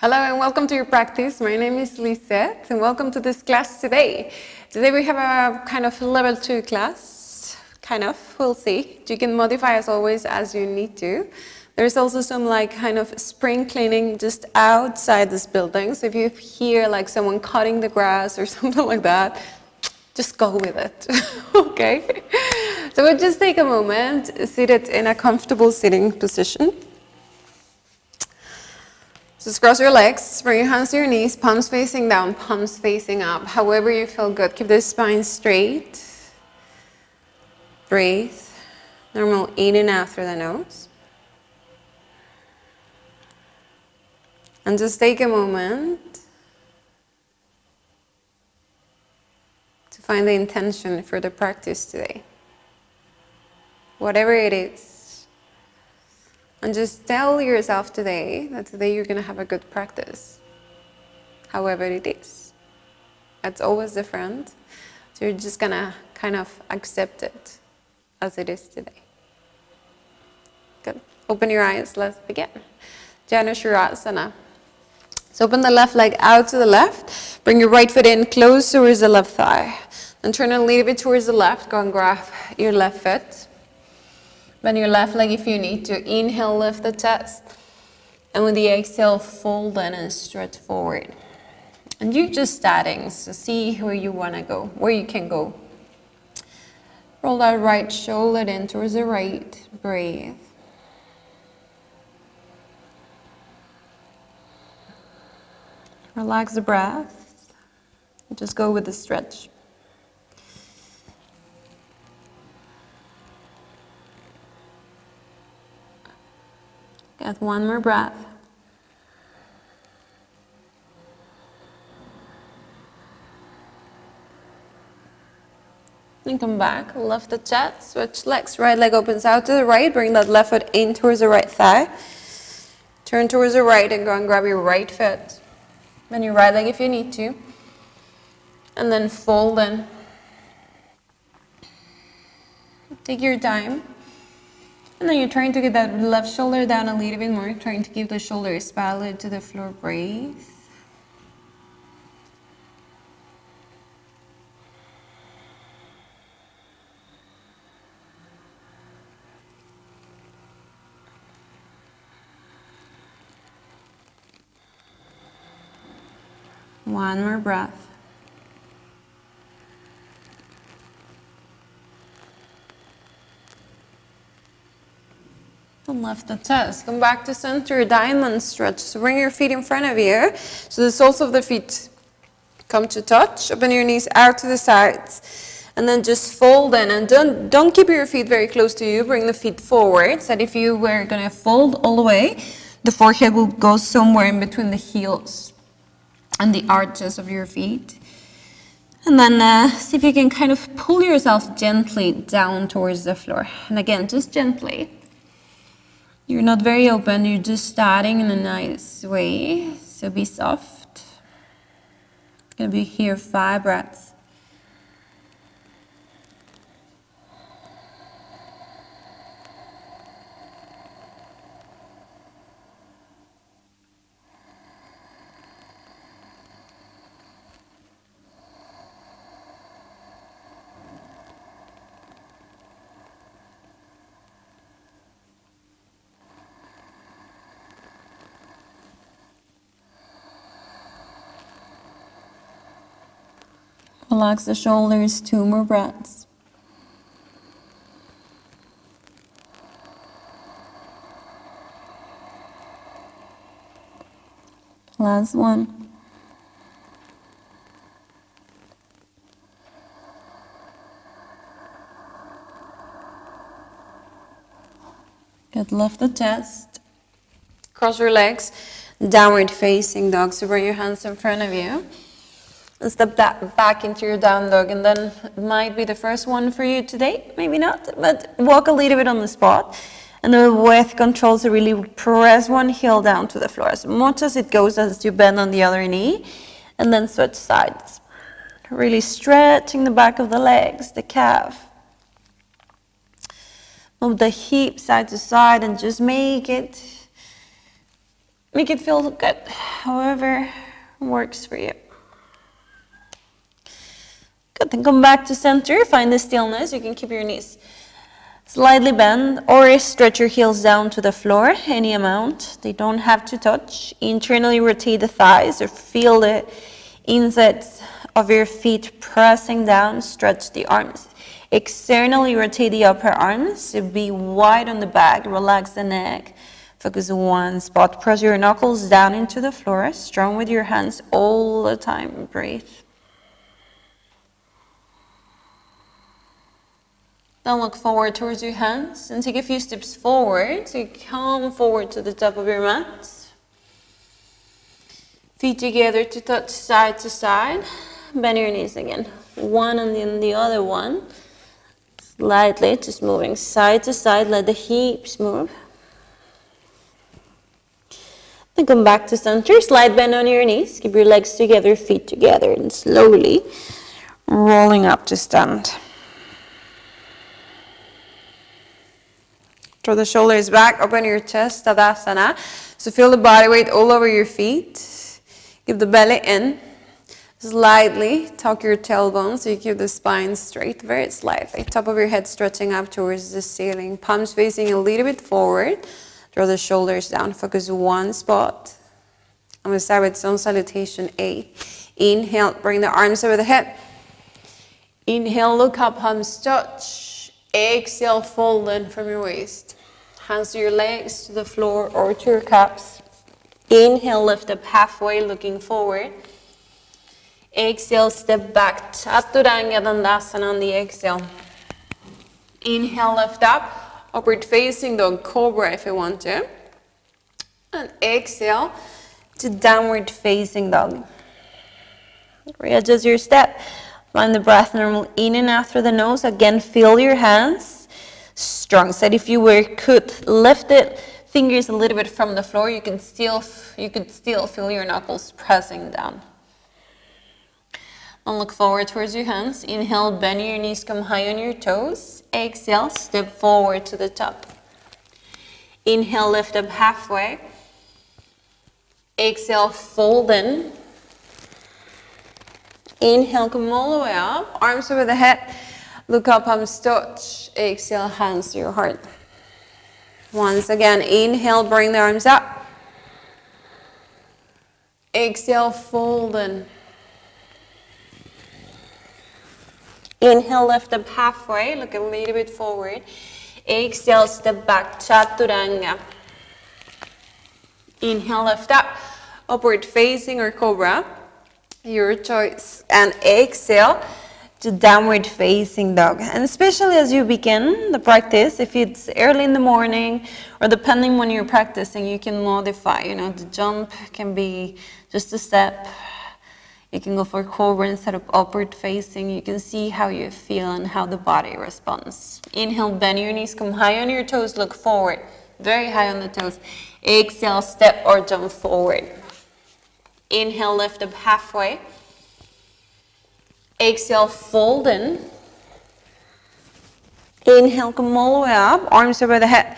Hello and welcome to your practice. My name is Lisette and welcome to this class today. Today we have a kind of level 2 class, we'll see. You can modify as always as you need to. There's also some kind of spring cleaning just outside this building. So if you hear someone cutting the grass or something like that, just go with it, okay? So we'll just take a moment, seated in a comfortable sitting position. Just cross your legs, bring your hands to your knees, palms facing down, palms facing up, however you feel good. Keep the spine straight. Breathe. Normal in and out through the nose. And just take a moment to find the intention for the practice today. Whatever it is. And just tell yourself today that today you're going to have a good practice, however it is. It's always different, so you're just going to kind of accept it as it is today. Good. Open your eyes, let's begin. Janushirasana. So open the left leg out to the left, bring your right foot in close towards the left thigh. Then turn a little bit towards the left, go and grab your left foot. Bend your left leg if you need to. Inhale, lift the chest. And with the exhale, fold in and stretch forward. And you're just starting, so see where you want to go, where you can go. Roll that right shoulder in towards the right. Breathe. Relax the breath. Just go with the stretch. Get one more breath. And come back, lift the chest, switch legs. Right leg opens out to the right, bring that left foot in towards the right thigh. Turn towards the right and go and grab your right foot. Bend your right leg if you need to. And then fold in. Take your time. And then you're trying to get that left shoulder down a little bit more, trying to keep the shoulders parallel to the floor. Breathe. One more breath. And lift the chest. Come back to center, diamond stretch. So bring your feet in front of you. So the soles of the feet come to touch. Open your knees out to the sides. And then just fold in. And don't keep your feet very close to you. Bring the feet forward. So that if you were going to fold all the way, the forehead will go somewhere in between the heels and the arches of your feet. And then see if you can kind of pull yourself gently down towards the floor. And again, just gently. You're not very open, you're just starting in a nice way, so be soft. Gonna be here 5 breaths. Relax the shoulders, 2 more breaths. Last one. Good, lift the chest. Cross your legs, downward facing dog. So bring your hands in front of you. And step that back into your down dog, and then it might be the first one for you today, maybe not, but walk a little bit on the spot. And then with control, to really press one heel down to the floor as much as it goes as you bend on the other knee, and then switch sides. Really stretching the back of the legs, the calf. Move the hip side to side and just make it Make it feel good, however works for you. Good, then come back to center, find the stillness. You can keep your knees slightly bend or stretch your heels down to the floor, any amount. They don't have to touch. Internally rotate the thighs or feel the insides of your feet pressing down, stretch the arms. Externally rotate the upper arms, so be wide on the back, relax the neck. Focus on one spot. Press your knuckles down into the floor, strong with your hands all the time. Breathe. Then look forward towards your hands and take a few steps forward. So you come forward to the top of your mat. Feet together to touch side to side. Bend your knees again. One and then the other one. Slightly, just moving side to side. Let the hips move. Then come back to center. Slight bend on your knees. Keep your legs together, feet together. And slowly rolling up to stand. Draw the shoulders back, open your chest, Tadasana. So feel the body weight all over your feet. Keep the belly in. Slightly tuck your tailbone so you keep the spine straight, very slightly. Top of your head stretching up towards the ceiling. Palms facing a little bit forward. Draw the shoulders down. Focus one spot. I'm going to start with Sun Salutation 8. Inhale, bring the arms over the head. Inhale, look up, palms touch. Exhale, fold in from your waist. Hands to your legs, to the floor or to your calves. Inhale, lift up halfway, looking forward. Exhale, step back. Chaturanga Dandasana on the exhale. Inhale, lift up. Upward facing dog, cobra if you want to. And exhale to downward facing dog. Readjust your step. Find the breath normal in and out through the nose. Again, feel your hands. Strong side. If you could lift it, fingers a little bit from the floor, you could still feel your knuckles pressing down. And look forward towards your hands. Inhale, bend your knees, come high on your toes. Exhale, step forward to the top. Inhale, lift up halfway. Exhale, fold in. Inhale, come all the way up. Arms over the head. Look up, palms touch. Exhale, hands to your heart. Once again, inhale, bring the arms up. Exhale, fold in. Inhale, lift up halfway. Look a little bit forward. Exhale, step back, Chaturanga. Inhale, lift up. Upward facing or cobra. Your choice. And exhale to downward facing dog. And especially as you begin the practice, if it's early in the morning or depending when you're practicing, you can modify. You know, the jump can be just a step. You can go for cobra instead of upward facing. You can see how you feel and how the body responds. Inhale, bend your knees, come high on your toes, look forward. Very high on the toes. Exhale, step or jump forward. Inhale, lift up halfway. Exhale, fold in. Inhale, come all the way up. Arms over the head.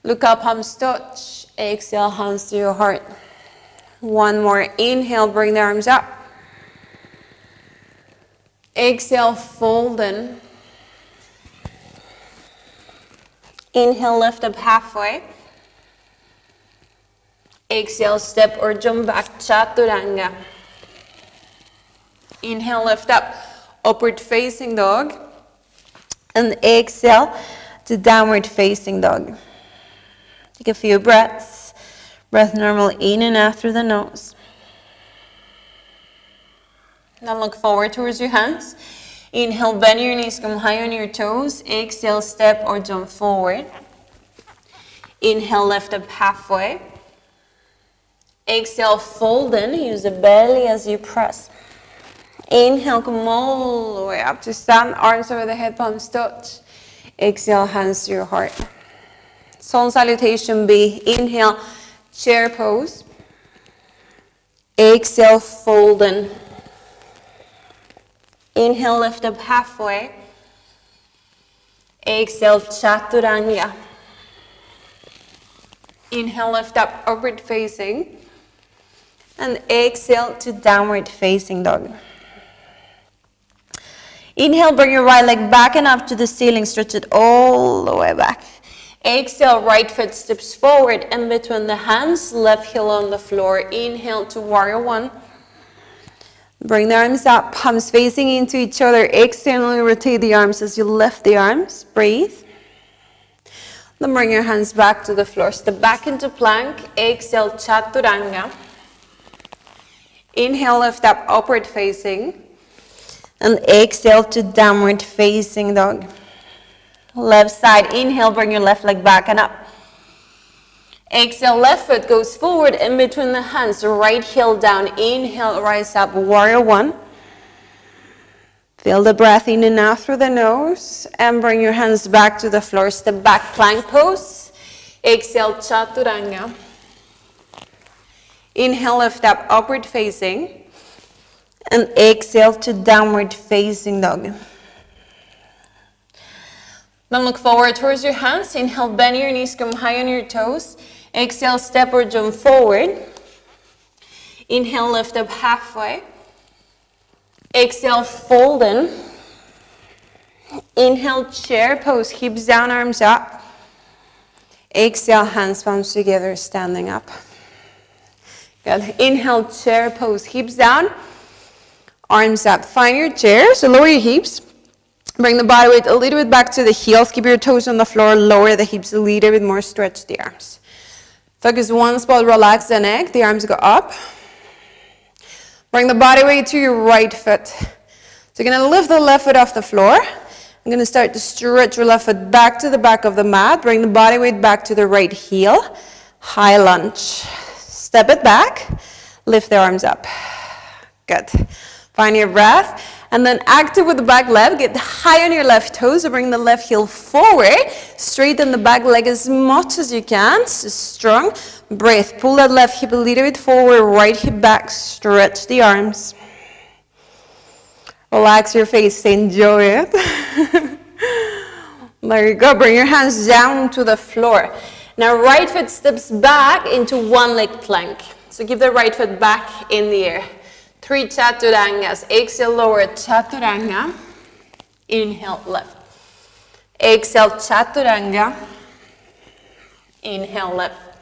Look up, palms touch. Exhale, hands to your heart. One more. Inhale, bring the arms up. Exhale, fold in. Inhale, lift up halfway. Exhale, step or jump back, Chaturanga. Inhale, lift up, upward facing dog. And exhale to downward facing dog. Take a few breaths. Breath normal in and out through the nose. Now look forward towards your hands. Inhale, bend your knees, come high on your toes. Exhale, step or jump forward. Inhale, lift up halfway. Exhale, fold in. Use the belly as you press. Inhale, come all the way up to stand. Arms over the head, palms touch. Exhale, hands to your heart. Sun Salutation B. Inhale, chair pose. Exhale, fold in. Inhale, lift up halfway. Exhale, Chaturanga. Inhale, lift up, upward facing. And exhale to downward facing dog. Inhale, bring your right leg back and up to the ceiling. Stretch it all the way back. Exhale, right foot steps forward in between the hands. Left heel on the floor. Inhale to warrior one. Bring the arms up, palms facing into each other. Externally rotate the arms as you lift the arms. Breathe. Then bring your hands back to the floor. Step back into plank. Exhale, chaturanga. Inhale, lift up, upward facing. And exhale to downward facing dog. Left side, inhale, bring your left leg back and up. Exhale, left foot goes forward in between the hands. Right heel down. Inhale, rise up, warrior one. Feel the breath in and out through the nose. And bring your hands back to the floor. Step back, plank pose. Exhale, chaturanga. Inhale, lift up, upward facing. And exhale to downward facing dog. Then look forward towards your hands. Inhale, bend your knees, come high on your toes. Exhale, step or jump forward. Inhale, lift up halfway. Exhale, fold in. Inhale, chair pose, hips down, arms up. Exhale, hands, palms together, standing up. Good. Inhale, chair pose, hips down, arms up. Find your chair, so lower your hips. Bring the body weight a little bit back to the heels. Keep your toes on the floor. Lower the hips a little bit more. Stretch the arms. Focus one spot. Relax the neck. The arms go up. Bring the body weight to your right foot. So you're going to lift the left foot off the floor. I'm going to start to stretch your left foot back to the back of the mat. Bring the body weight back to the right heel. High lunge. Step it back. Lift the arms up. Good. Find your breath. And then active with the back leg. Get high on your left toes. So bring the left heel forward. Straighten the back leg as much as you can. So strong. Breath. Pull that left hip a little bit forward. Right hip back. Stretch the arms. Relax your face. Enjoy it. There you go. Bring your hands down to the floor. Now right foot steps back into one leg plank. So give the right foot back in the air. 3 chaturangas. Exhale, lower chaturanga. Inhale, left. Exhale, chaturanga. Inhale, left.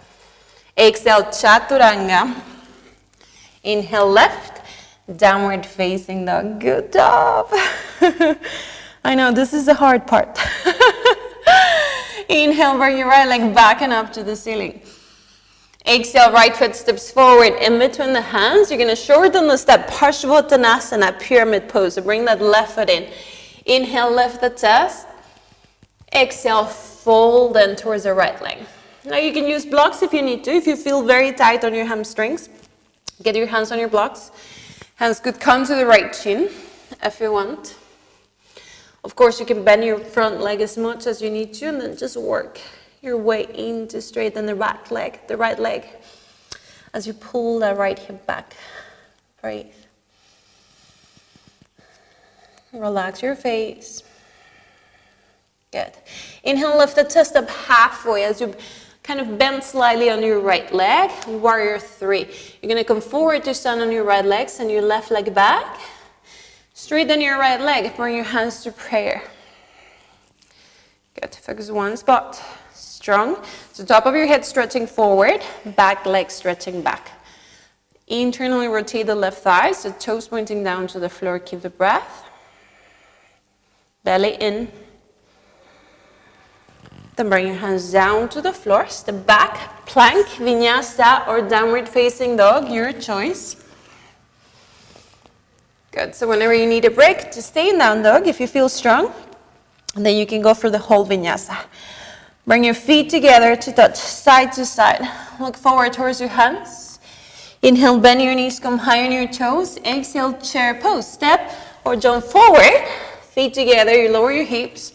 Exhale, chaturanga. Inhale, left. Downward facing dog. Good job. I know this is the hard part. Inhale, bring your right leg back and up to the ceiling. Exhale, right foot steps forward in between the hands. You're going to shorten the step. Parsvottanasana, pyramid pose. So bring that left foot in. Inhale, lift the chest. Exhale, fold in towards the right leg. Now you can use blocks if you need to. If you feel very tight on your hamstrings, get your hands on your blocks. Hands could come to the right shin if you want. Of course, you can bend your front leg as much as you need to and then just work your way in to straighten the back leg, the right leg, as you pull that right hip back. Breathe. Relax your face. Good. Inhale, lift the chest up halfway as you kind of bend slightly on your right leg. Warrior 3. You're going to come forward to stand on your right leg, send your left leg back. Straighten your right leg. Bring your hands to prayer. Good. Focus one spot. Strong. So top of your head stretching forward, back leg stretching back. Internally rotate the left thigh, so toes pointing down to the floor. Keep the breath. Belly in. Then bring your hands down to the floor. Step back, plank, vinyasa, or downward facing dog, your choice. Good. So whenever you need a break, just stay in down dog if you feel strong. And then you can go for the whole vinyasa. Bring your feet together to touch side to side. Look forward towards your hands. Inhale, bend your knees, come high on your toes. Exhale, chair pose. Step or jump forward. Feet together, you lower your hips.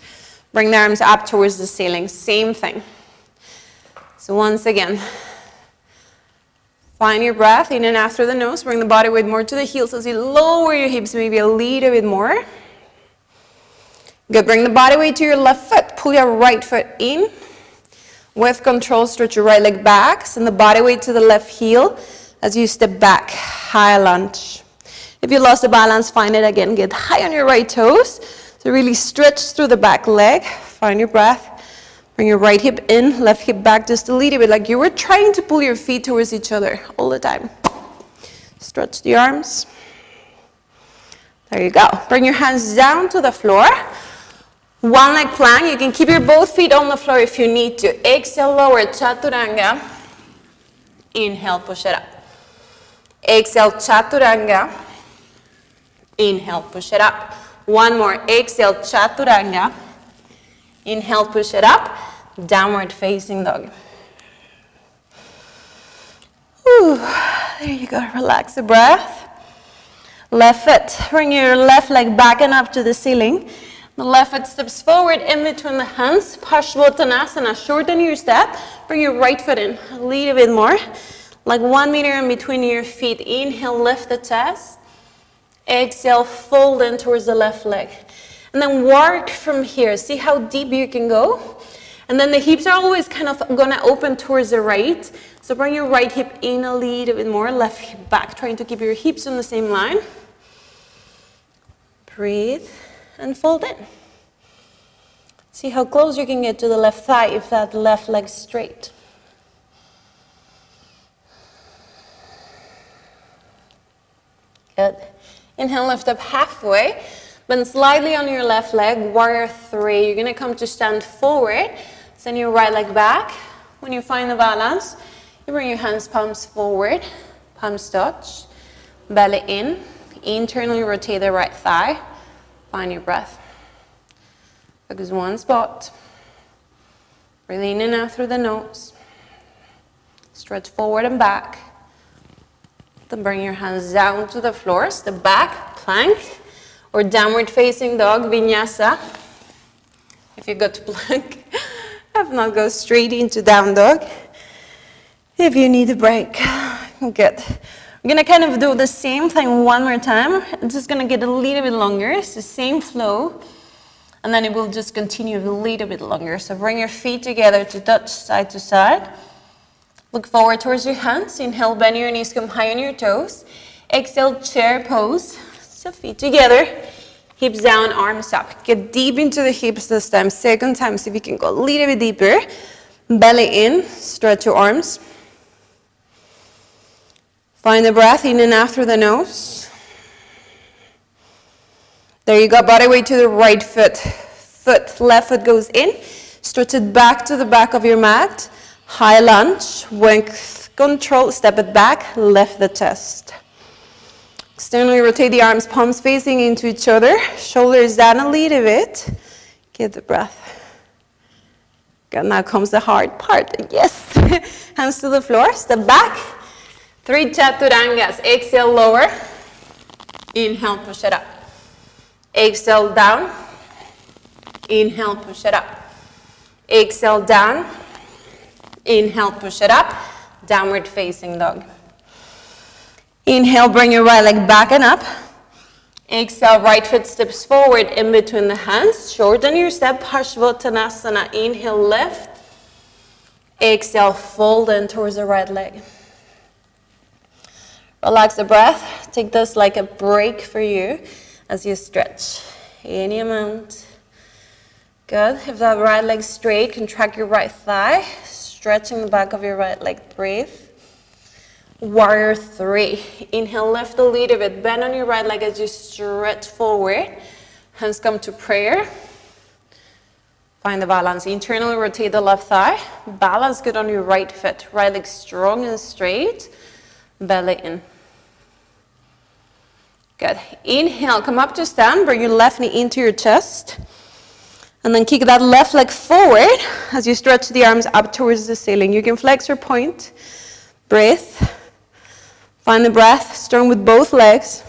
Bring the arms up towards the ceiling. Same thing. So once again, find your breath in and out through the nose. Bring the body weight more to the heels as you lower your hips maybe a little bit more. Good. Bring the body weight to your left foot. Pull your right foot in. With control, stretch your right leg back. Send the body weight to the left heel as you step back. High lunge. If you lost the balance, find it again. Get high on your right toes. So really stretch through the back leg. Find your breath. Bring your right hip in, left hip back just a little bit, like you were trying to pull your feet towards each other all the time. Stretch the arms. There you go. Bring your hands down to the floor. One leg plank. You can keep your both feet on the floor if you need to. Exhale, lower, chaturanga. Inhale, push it up. Exhale, chaturanga. Inhale, push it up. One more. Exhale, chaturanga. Inhale, push it up. Downward facing dog. Whew. There you go. Relax the breath. Left foot. Bring your left leg back and up to the ceiling. The left foot steps forward in between the hands. Parsvottanasana. Shorten your step. Bring your right foot in a little bit more. Like 1 meter in between your feet. Inhale, lift the chest. Exhale, fold in towards the left leg. And then work from here. See how deep you can go. And then the hips are always kind of going to open towards the right. So bring your right hip in a little bit more. Left hip back. Trying to keep your hips on the same line. Breathe and fold in. See how close you can get to the left thigh if that left leg's straight. Good. Inhale, lift up halfway. Bend slightly on your left leg. Warrior 3. You're going to come to stand forward. Send your right leg back. When you find the balance, you bring your hands, palms forward. Palms touch. Belly in. Internally rotate the right thigh. Find your breath. Focus one spot. Breathe in and out through the nose. Stretch forward and back. Then bring your hands down to the floor. Step back, plank, or downward facing dog, vinyasa. If you go to plank, if not, go straight into down dog. If you need a break, good. We're gonna kind of do the same thing one more time. It's just gonna get a little bit longer. It's the same flow. And then it will just continue a little bit longer. So bring your feet together to touch side to side. Look forward towards your hands. Inhale, bend your knees, come high on your toes. Exhale, chair pose. So feet together, hips down, arms up. Get deep into the hips this time. Second time, see if you can go a little bit deeper. Belly in, stretch your arms. Find the breath in and out through the nose. There you go, body weight to the right foot. Left foot goes in. Stretch it back to the back of your mat. High lunge, with control, step it back, lift the chest. Externally rotate the arms, palms facing into each other, shoulders down a little bit. Get the breath. Good, now comes the hard part, yes. Hands to the floor, step back. 3 chaturangas, exhale, lower. Inhale, push it up. Exhale, down. Inhale, push it up. Exhale, down. Inhale, push it up, downward facing dog. Inhale, bring your right leg back and up. Exhale, right foot steps forward in between the hands. Shorten your step, Parsvottanasana. Inhale, lift. Exhale, fold in towards the right leg. Relax the breath. Take this like a break for you as you stretch. Any amount. Good. If that right leg's straight, contract your right thigh. Stretching the back of your right leg, breathe. Warrior 3. Inhale, lift a little bit. Bend on your right leg as you stretch forward. Hands come to prayer. Find the balance. Internally rotate the left thigh. Balance good on your right foot. Right leg strong and straight. Belly in. Good. Inhale, come up to stand. Bring your left knee into your chest. And then kick that left leg forward as you stretch the arms up towards the ceiling. You can flex or point. Breathe. Find the breath, strong with both legs.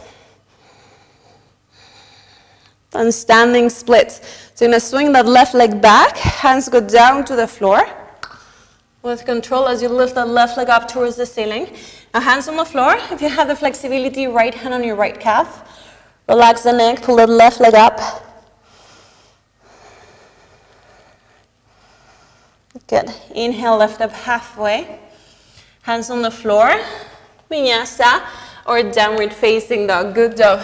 And standing splits. So you're going to swing that left leg back. Hands go down to the floor. With control as you lift that left leg up towards the ceiling. Now hands on the floor. If you have the flexibility, right hand on your right calf. Relax the neck, pull that left leg up. Good. Inhale, lift up halfway. Hands on the floor. Vinyasa or downward facing dog. Good job.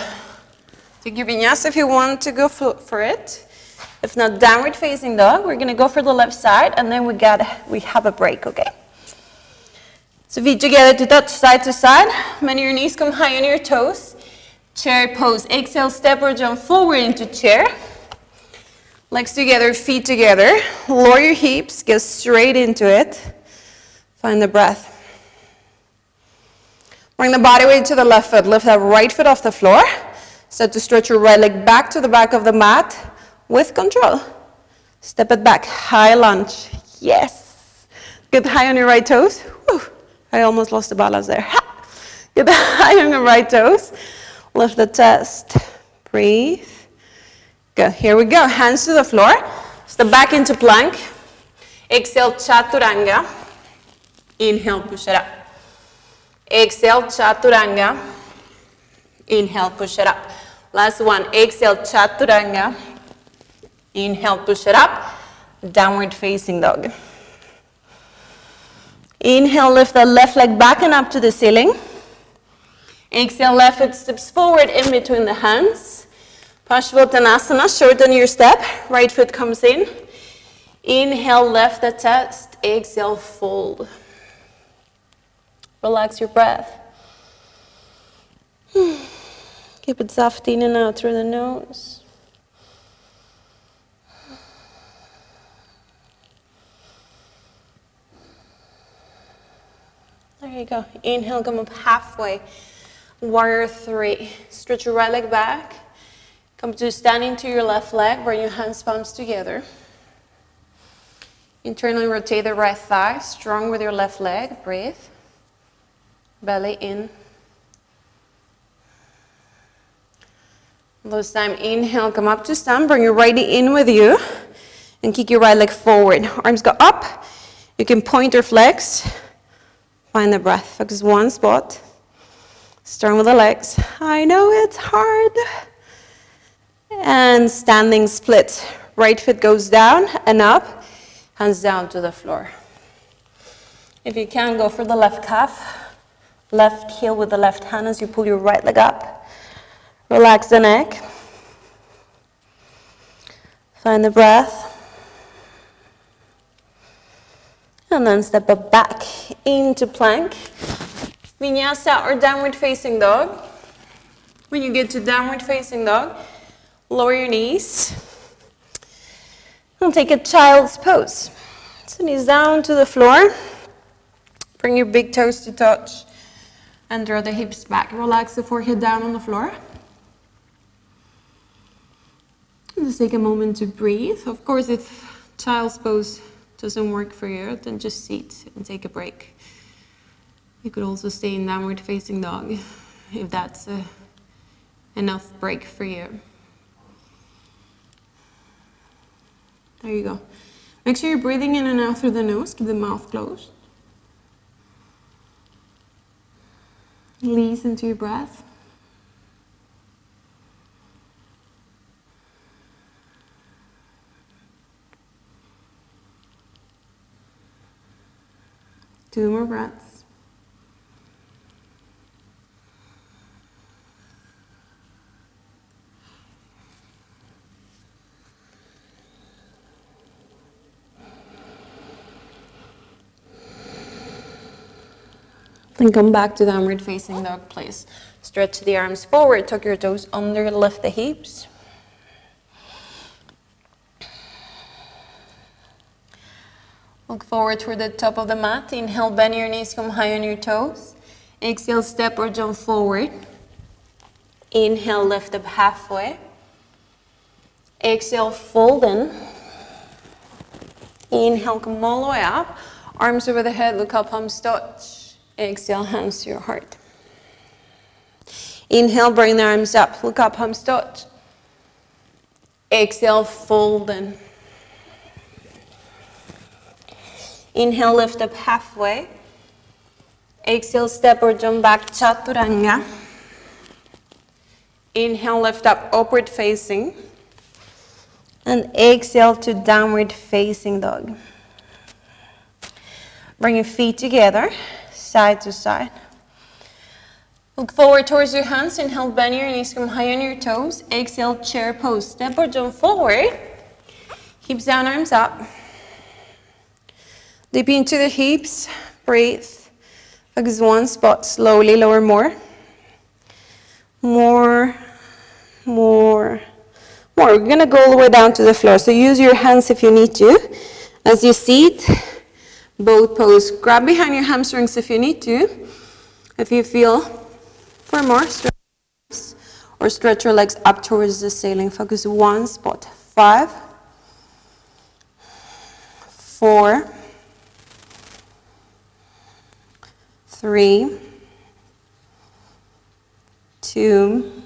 Take your vinyasa if you want to go for it. If not, downward facing dog. We're going to go for the left side and then we have a break, okay? So feet together to touch side to side. Bend your knees, come high on your toes. Chair pose. Exhale, step or jump forward into chair. Legs together, feet together. Lower your hips, go straight into it. Find the breath. Bring the body weight to the left foot. Lift that right foot off the floor. Start to stretch your right leg back to the back of the mat with control. Step it back. High lunge. Yes. Get high on your right toes. Whew. I almost lost the balance there. Ha. Get high on your right toes. Lift the chest. Breathe. Good. Here we go. Hands to the floor. Step back into plank. Exhale, chaturanga. Inhale, push it up. Exhale, chaturanga. Inhale, push it up. Last one. Exhale, chaturanga. Inhale, push it up. Downward facing dog. Inhale, lift the left leg back and up to the ceiling. Exhale, left foot steps forward in between the hands. Paschimottanasana, shorten your step. Right foot comes in. Inhale, lift the chest. Exhale, fold. Relax your breath. Keep it soft in and out through the nose. There you go. Inhale, come up halfway. Warrior three. Stretch your right leg back. Come to standing to your left leg. Bring your hands, palms together. Internally rotate the right thigh. Strong with your left leg. Breathe. Belly in. This time, inhale, come up to stand. Bring your righty in with you. And kick your right leg forward. Arms go up. You can point or flex. Find the breath. Focus one spot. Start with the legs. I know it's hard. And standing split. Right foot goes down and up. Hands down to the floor. If you can, go for the left calf. Left heel with the left hand as you pull your right leg up. Relax the neck. Find the breath. And then step up back into plank. Vinyasa or downward facing dog. When you get to downward facing dog, lower your knees. And take a child's pose. So knees down to the floor. Bring your big toes to touch. And draw the hips back. Relax the forehead down on the floor. And just take a moment to breathe. Of course, if child's pose doesn't work for you, then just sit and take a break. You could also stay in downward facing dog if that's enough break for you. There you go. Make sure you're breathing in and out through the nose. Keep the mouth closed. Release into your breath. Two more breaths. Then come back to downward facing dog, please. Stretch the arms forward, tuck your toes under, lift the hips. Look forward toward the top of the mat. Inhale, bend your knees, come high on your toes. Exhale, step or jump forward. Inhale, lift up halfway. Exhale, fold in. Inhale, come all the way up. Arms over the head, look up, palms touch. Exhale, hands to your heart. Inhale, bring the arms up. Look up, palms touch. Exhale, fold in. Inhale, lift up halfway. Exhale, step or jump back, chaturanga. Inhale, lift up, upward facing. And exhale to downward facing dog. Bring your feet together, side to side. Look forward towards your hands. Inhale, bend your knees, come high on your toes. Exhale, chair pose. Step or jump forward. Hips down, arms up. Deep into the hips. Breathe. Focus one spot. Slowly lower more. More. More. More. We're going to go all the way down to the floor. So use your hands if you need to. As you sit, both pose. Grab behind your hamstrings if you need to. If you feel for more, stretch or stretch your legs up towards the ceiling. Focus one spot. 5, 4, 3, 2,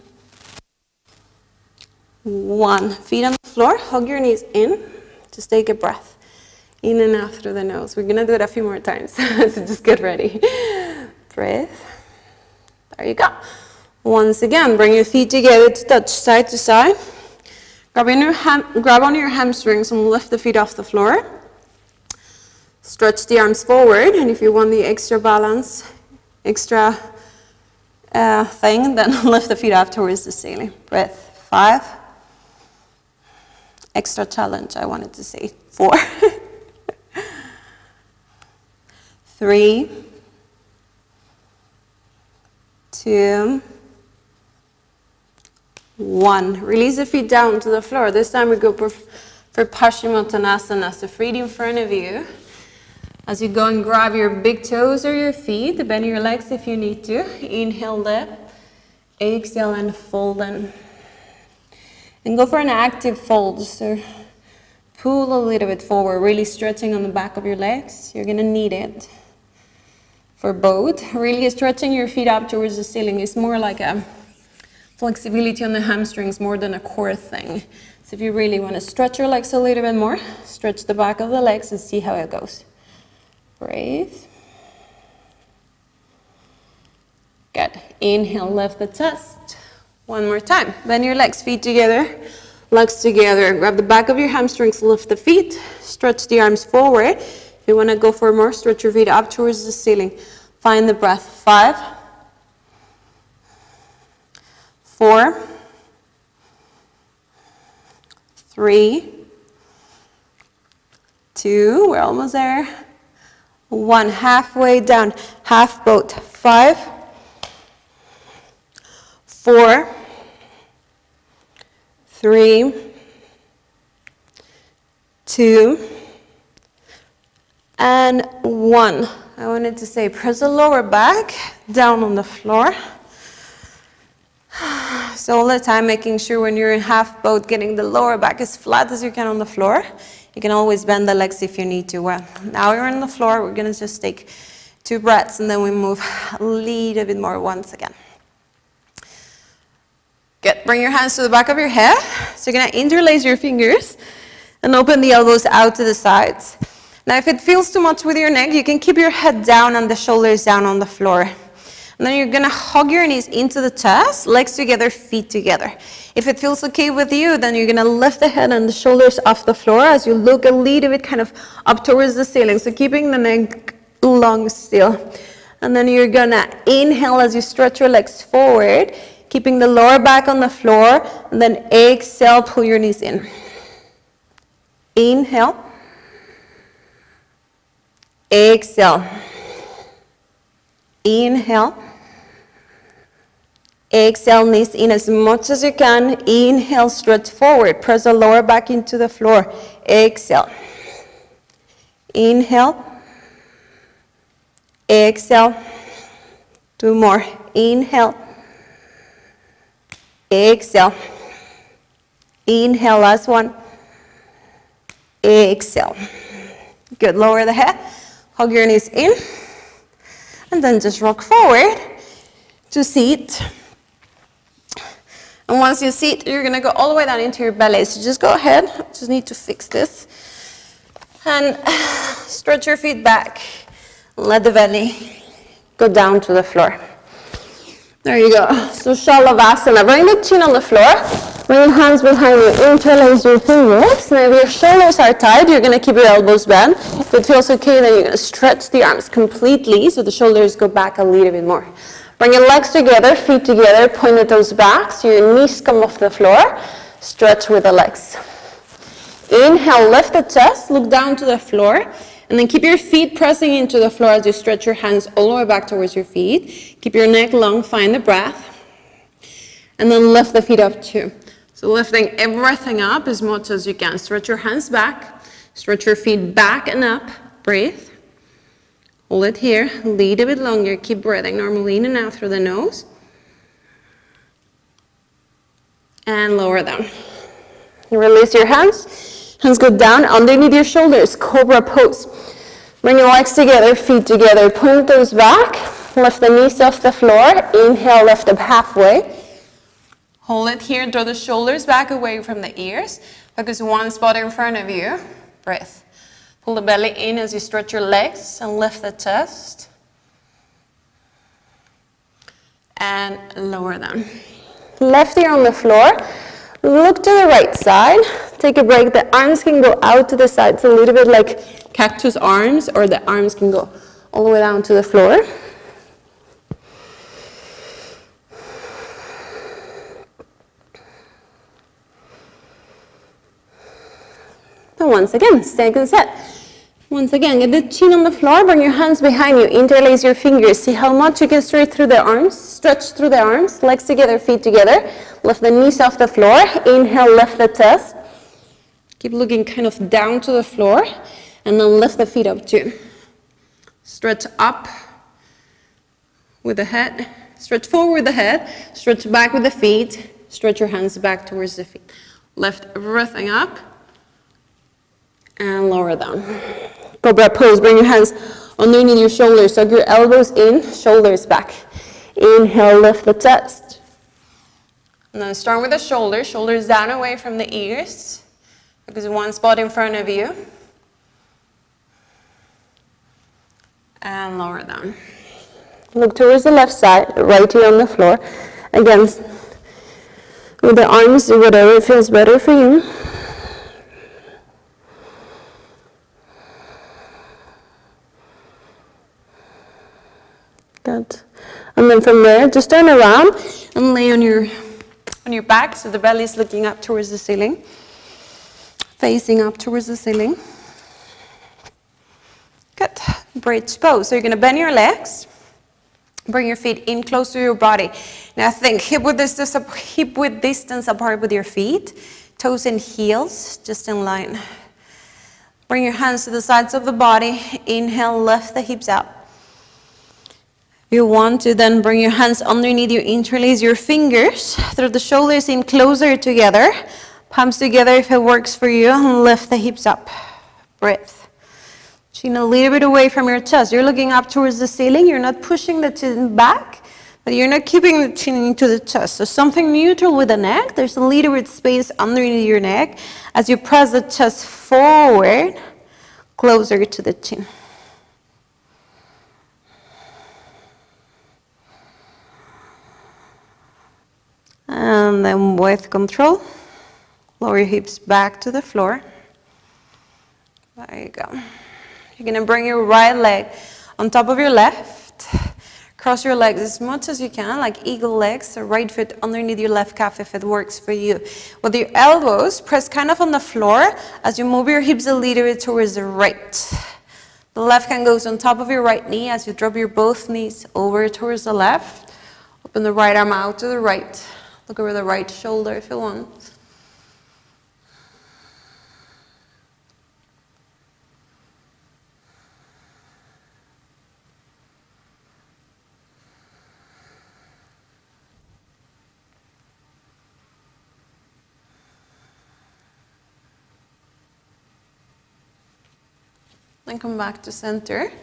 1. Feet on the floor. Hug your knees in. Just take a breath. In and out through the nose. We're going to do it a few more times. So just get ready. Breathe. There you go. Once again, bring your feet together to touch side to side. Grab on your hamstrings and lift the feet off the floor. Stretch the arms forward, and if you want the extra balance, extra thing, then lift the feet up towards the ceiling. Breath. 5. Extra challenge, I wanted to say. 4. 3. 2, 1. Release the feet down to the floor. This time we go for Paschimottanasana. So feet in front of you. As you go and grab your big toes or your feet, bend your legs if you need to. Inhale, lift. Exhale and fold in. And go for an active fold. So pull a little bit forward, really stretching on the back of your legs. You're going to need it. For both, really stretching your feet up towards the ceiling is more like a flexibility on the hamstrings more than a core thing. So if you really want to stretch your legs a little bit more, stretch the back of the legs and see how it goes. Breathe. Good. Inhale, lift the chest. One more time. Bend your legs, feet together, legs together. Grab the back of your hamstrings, lift the feet, stretch the arms forward. If you want to go for more, stretch your feet up towards the ceiling. Find the breath. 5, 4, 3, 2, we're almost there. 1, halfway down, half boat. 5, 4, 3, 2, and 1. I wanted to say press the lower back down on the floor. So all the time making sure when you're in half boat getting the lower back as flat as you can on the floor. You can always bend the legs if you need to. Well, now you're on the floor. We're going to just take 2 breaths and then we move a little bit more once again. Good. Bring your hands to the back of your head. So you're going to interlace your fingers and open the elbows out to the sides. Now, if it feels too much with your neck, you can keep your head down and the shoulders down on the floor. And then you're going to hug your knees into the chest, legs together, feet together. If it feels okay with you, then you're going to lift the head and the shoulders off the floor as you look a little bit kind of up towards the ceiling. So keeping the neck long still. And then you're going to inhale as you stretch your legs forward, keeping the lower back on the floor. And then exhale, pull your knees in. Inhale. Exhale. Inhale. Exhale, knees in as much as you can. Inhale, stretch forward. Press the lower back into the floor. Exhale. Inhale. Exhale. 2 more. Inhale. Exhale. Inhale, last one. Exhale. Good, lower the head. Hug your knees in. And then just rock forward to seat. And once you sit, you're going to go all the way down into your belly. So just go ahead. Just need to fix this. And stretch your feet back. Let the belly go down to the floor. There you go. So Shalavasana. Bring the chin on the floor. Bring your hands behind you, interlace your fingers. Now if your shoulders are tight, you're going to keep your elbows bent. If it feels okay, then you're going to stretch the arms completely so the shoulders go back a little bit more. Bring your legs together, feet together, point the toes back so your knees come off the floor. Stretch with the legs. Inhale, lift the chest, look down to the floor, and then keep your feet pressing into the floor as you stretch your hands all the way back towards your feet. Keep your neck long, find the breath, and then lift the feet up too. So lifting everything up as much as you can. Stretch your hands back, stretch your feet back and up, breathe. Hold it here, lead a bit longer, keep breathing, normally in and out through the nose. And lower down. Release your hands, hands go down underneath your shoulders, cobra pose. Bring your legs together, feet together, point the toes back, lift the knees off the floor, inhale, lift up halfway. Hold it here, draw the shoulders back away from the ears. Focus one spot in front of you. Breathe. Pull the belly in as you stretch your legs and lift the chest. And lower down. Left ear on the floor. Look to the right side. Take a break. The arms can go out to the sides a little bit like cactus arms, or the arms can go all the way down to the floor. And once again, second set. Once again, get the chin on the floor, bring your hands behind you, interlace your fingers. See how much you can stretch through the arms, stretch through the arms, legs together, feet together. Lift the knees off the floor, inhale, lift the chest. Keep looking kind of down to the floor, and then lift the feet up too. Stretch up with the head, stretch forward with the head, stretch back with the feet, stretch your hands back towards the feet. Lift everything up. And lower down. Cobra pose, bring your hands underneath your shoulders, tuck your elbows in, shoulders back. Inhale, lift the chest. And then start with the shoulders, shoulders down away from the ears. Focus one spot in front of you. And lower down. Look towards the left side, right here on the floor. Again, with the arms, do whatever feels better for you. Good. And then from there, just turn around and lay on your back so the belly is looking up towards the ceiling, facing up towards the ceiling. Good. Bridge pose. So you're going to bend your legs, bring your feet in close to your body. Now think hip width distance apart with your feet, toes and heels just in line. Bring your hands to the sides of the body. Inhale, lift the hips up. You want to then bring your hands underneath you, interlace your fingers, throw the shoulders in closer together, palms together if it works for you, and lift the hips up. Breathe. Chin a little bit away from your chest. You're looking up towards the ceiling. You're not pushing the chin back, but you're not keeping the chin into the chest. So something neutral with the neck. There's a little bit space underneath your neck as you press the chest forward, closer to the chin. And then with control, lower your hips back to the floor. There you go. You're going to bring your right leg on top of your left. Cross your legs as much as you can, like eagle legs. So right foot underneath your left calf if it works for you. With your elbows, press kind of on the floor as you move your hips a little bit towards the right. The left hand goes on top of your right knee as you drop your both knees over towards the left. Open the right arm out to the right. Look over the right shoulder if you want. Then come back to center.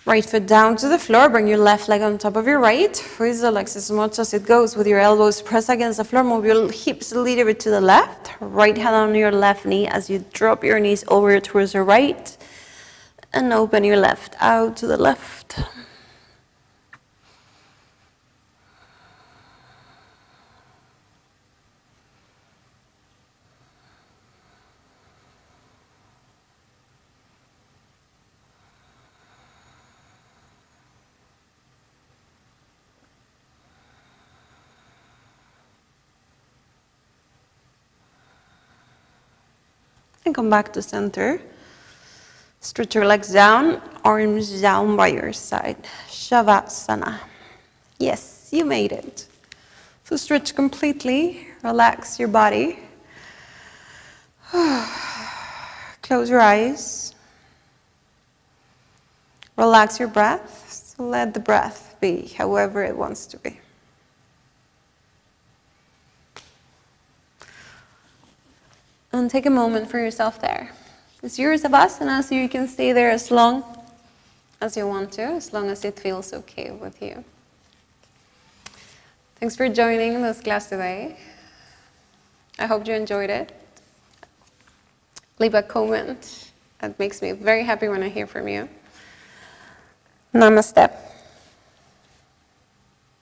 Right foot down to the floor, bring your left leg on top of your right. Raise the legs as much as it goes with your elbows pressed against the floor. Move your hips a little bit to the left. Right hand on your left knee as you drop your knees over towards the right. And open your left out to the left. And come back to center. Stretch your legs down, arms down by your side. Shavasana. Yes, you made it. So stretch completely, relax your body. Close your eyes. Relax your breath. So let the breath be however it wants to be. And take a moment for yourself there. It's your Savasana, so you can stay there as long as you want to, as long as it feels okay with you. Thanks for joining this class today. I hope you enjoyed it. Leave a comment. That makes me very happy when I hear from you. Namaste.